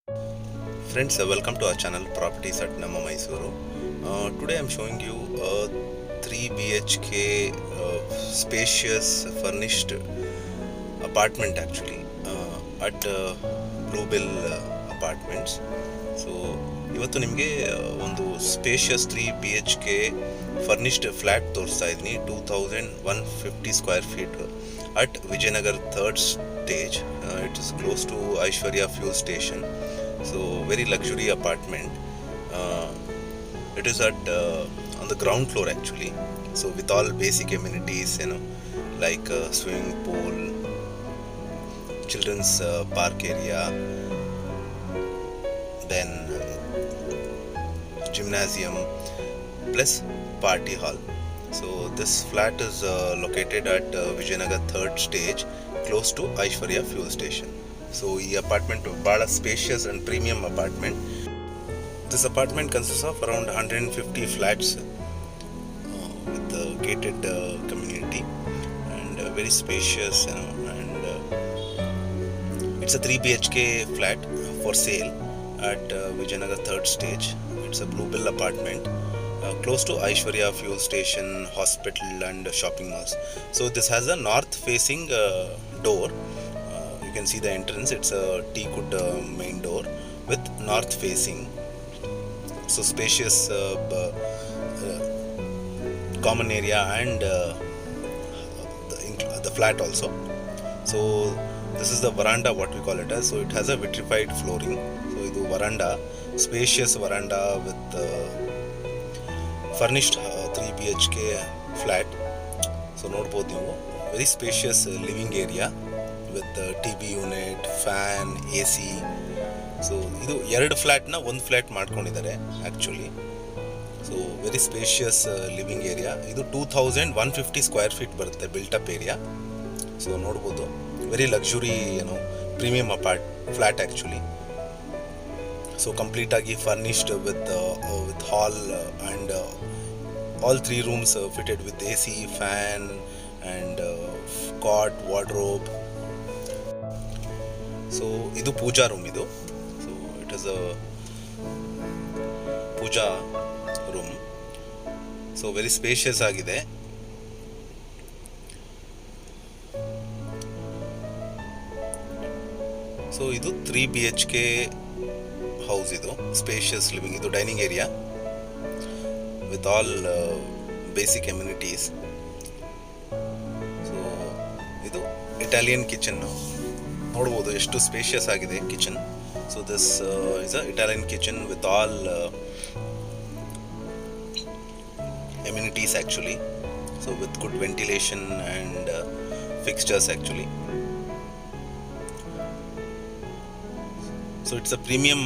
Friends, welcome to our channel Properties at Namma Mysuru. Today I am showing you a 3 BHK spacious furnished apartment actually at Bluebell Apartments. So ಇವತ್ತು ನಿಮಗೆ ಒಂದು spacious 3 BHK furnished flat ತೋರಿಸ್ತಾ ಇದ್ದೀನಿ 2150 square feet at Vijayanagar 3rd stage. It is close to Aishwarya fuel station. So very luxury apartment. It is at on the ground floor actually. So with all basic amenities, like swimming pool, children's park area, then gymnasium plus party hall. So this flat is located at Vijayanagar 3rd stage, close to Aishwarya fuel station. So this apartment bada spacious and premium apartment. This apartment consists of around 150 flats with the gated community and very spacious, and it's a 3 BHK flat for sale at Vijayanagar 3rd stage. It's a Bluebell apartment. Close to Aishwarya fuel station, hospital and shopping malls. So this has a north facing door. You can see the entrance. It's a teakwood main door with north facing. So spacious common area and the flat also. So this is the veranda, what we call it as. So it has a vitrified flooring. So ಇದು veranda, spacious veranda with furnished 3 BHK flat. So ನೋಡ್ಬೋದು ನೀವು, very spacious living area with TV unit, fan, AC. So ಇದು ಎರಡು ಫ್ಲ್ಯಾಟ್ನ ಒಂದು flat ಮಾಡ್ಕೊಂಡಿದ್ದಾರೆ actually. So very spacious living area. ಇದು 2150 square feet ಬರುತ್ತೆ built up area. So ನೋಡ್ಬೋದು, very luxury premium flat actually. So complete agi furnished with hall and all 3 rooms fitted with AC, fan and cot, wardrobe. So idu puja room idu. So it is a puja room. So very spacious agide. So idu 3 BHK house idu, spacious living. Idu dining area with all basic amenities. So idu Italian kitchen. ನೋಡ್ಬೋದು ಎಷ್ಟು spacious ಆಗಿದೆ kitchen. So this is a Italian kitchen with all amenities actually. So with good ventilation and fixtures actually. So it's a premium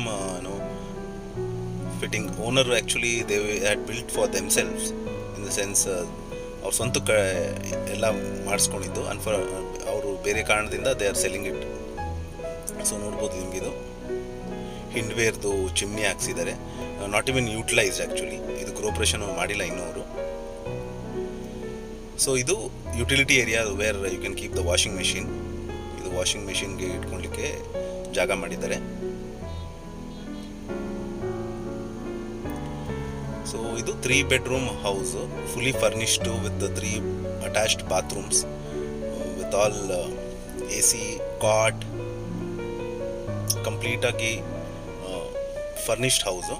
fitting. Owner actually they had built for themselves, in the sense ಅವ್ರು ಸ್ವಂತಕ್ಕೆ ಎಲ್ಲ ಮಾಡಿಸ್ಕೊಂಡಿದ್ದು. ಅವರು ಬೇರೆ ಕಾರಣದಿಂದ they are selling it. So ನೋಡ್ಬೋದು ನಿಮಗಿದು ಹಿಂಡ್ವೇರ್ದು chimney ಹಾಕ್ಸಿದ್ದಾರೆ. Not even utilised actually. ಇದು ಗೃಹಪ್ರವೇಶ ಮಾಡಿಲ್ಲ ಇನ್ನೂ ಅವರು. ಸೊ ಇದು utility area where you can keep the washing machine. ಇದು ವಾಷಿಂಗ್ ಮೆಷಿನ್ಗೆ ಇಟ್ಕೊಳ್ಳಿಕ್ಕೆ ಜಾಗ ಮಾಡಿದ್ದಾರೆ. ಸೊ ಇದು 3 bedroom house, fully furnished with the 3 attached bathrooms with all AC, cot, complete agi furnished house.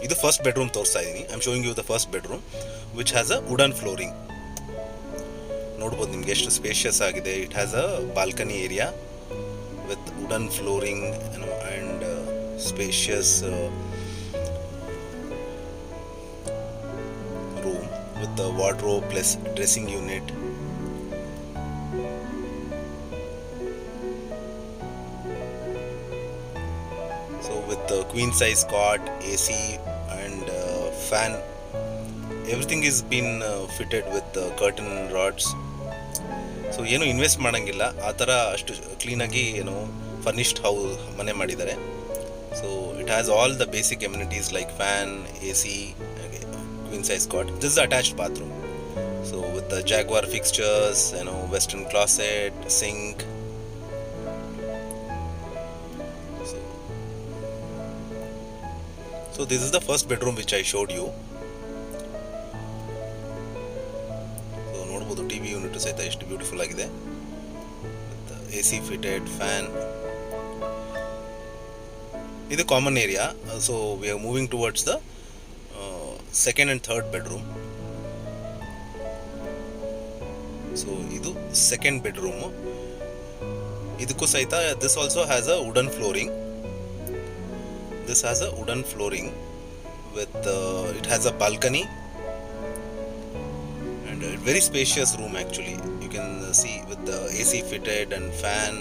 ಇದು ಫಸ್ಟ್ ಬೆಡ್ರೂಮ್ ತೋರಿಸ್ತಾ ಇದ್ದೀನಿ. I am showing you the first bedroom which has a wooden flooring. ನೋಡ್ಬೋದು ನಿಮಗೆ ಎಷ್ಟು spacious ಆಗಿದೆ. It has a balcony area with wooden flooring, and spacious room with the wardrobe plus dressing unit. So with the queen size cot, AC and fan, everything is been fitted with curtain rods. So ಏನು invest ಮಾಡೋಂಗಿಲ್ಲ, ಆ ಥರ ಅಷ್ಟು ಕ್ಲೀನಾಗಿ furnished house ಮನೆ ಮಾಡಿದ್ದಾರೆ. So it has all the basic amenities like fan, AC, queen size cot. This is attached bathroom. So with the Jaguar fixtures, western closet, sink. So So this is the first bedroom which I showed you. So ನೋಡಬಹುದು TV unit ಸಹಿತ ಎಷ್ಟು beautiful ಆಗಿದೆ. AC fitted fan. ಇದು common area. So we are moving towards the second and third bedroom. So ಇದು second bedroom. ಇದಕ್ಕೂ ಸಹಿತ this also has a wooden flooring. This has a wooden flooring with it has a balcony and a very spacious room actually. You can see with the AC fitted and fan,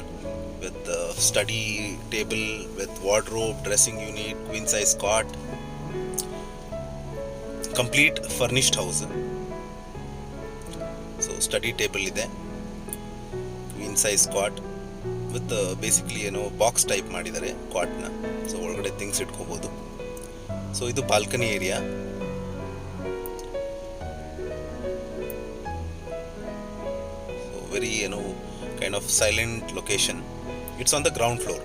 with the study table, with wardrobe, dressing unit, queen size cot, complete furnished house. So study table ide, queen size cot with basically box type ಮಾಡಿದ್ದಾರೆ ಕಾಟ್ನ. So ಒಳಗಡೆ things ಇಟ್ಕೋಬಹುದು. So ಇದು balcony area. So very kind of silent location. It's on the ground floor.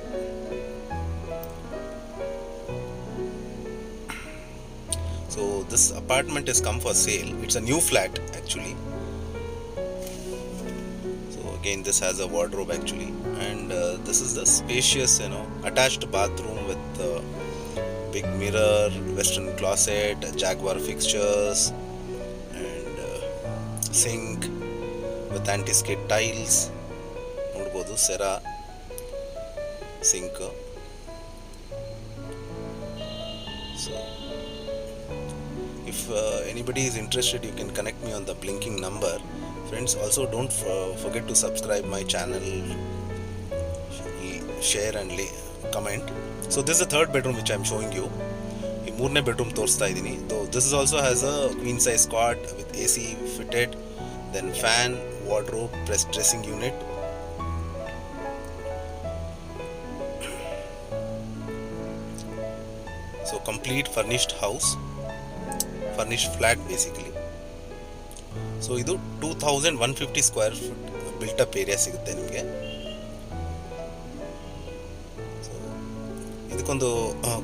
So this apartment is come for sale. It's a new flat actually. Again, this has a wardrobe actually, and this is the spacious attached bathroom with big mirror, western closet, Jaguar fixtures, and sink with anti-skid tiles. ನೋಡಬಹುದು Cera sink. So if anybody is interested, you can connect me on the blinking number. Friends, also don't forget to subscribe my channel, share and comment. So this is the third bedroom which I am showing you. ಈ ಮೂರನೇ bedroom ತೋರಿಸ್ತಾ ಇದ್ದೀನಿ. This is also has a queen size cot with AC fitted, then fan, wardrobe, dressing unit. So complete furnished house, furnished flat basically. So ಇದು 2150 square foot built-up area ಸಿಗುತ್ತೆ ನಿಮಗೆ. So ಇದಕ್ಕೊಂದು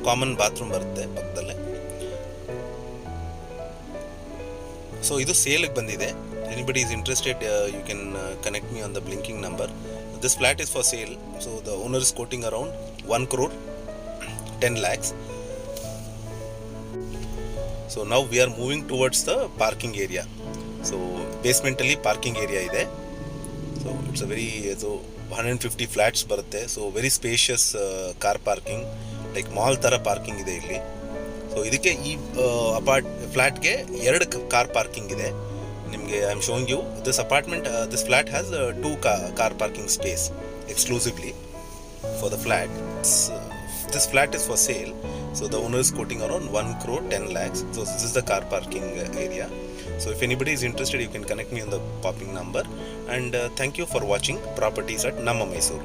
common bathroom ಬರುತ್ತೆ ಪಕ್ಕದಲ್ಲೇ. So ಇದು ಸೇಲ್ಗೆ ಬಂದಿದೆ. Anybody is interested, you can connect me on the blinking number. This flat is for sale. So the owner is quoting around 1 crore 10 lakhs. So now we are moving towards the parking area. So ಬೇಸ್ಮೆಂಟಲ್ಲಿ parking area ಇದೆ. So it's a very 150 flats ಬರುತ್ತೆ. So very spacious car parking, like mall ಥರ parking ಇದೆ ಇಲ್ಲಿ. So ಇದಕ್ಕೆ ಈ ಫ್ಲ್ಯಾಟ್ಗೆ 2 car parking ಇದೆ ನಿಮಗೆ. I am showing you this apartment. This flat has 2 car parking space exclusively for the flat. This flat is for sale. So the owner is quoting around 1 crore 10 lakhs. So this is the car parking area. So if anybody is interested, you can connect me on the popping number. And thank you for watching Properties at Namma Mysore.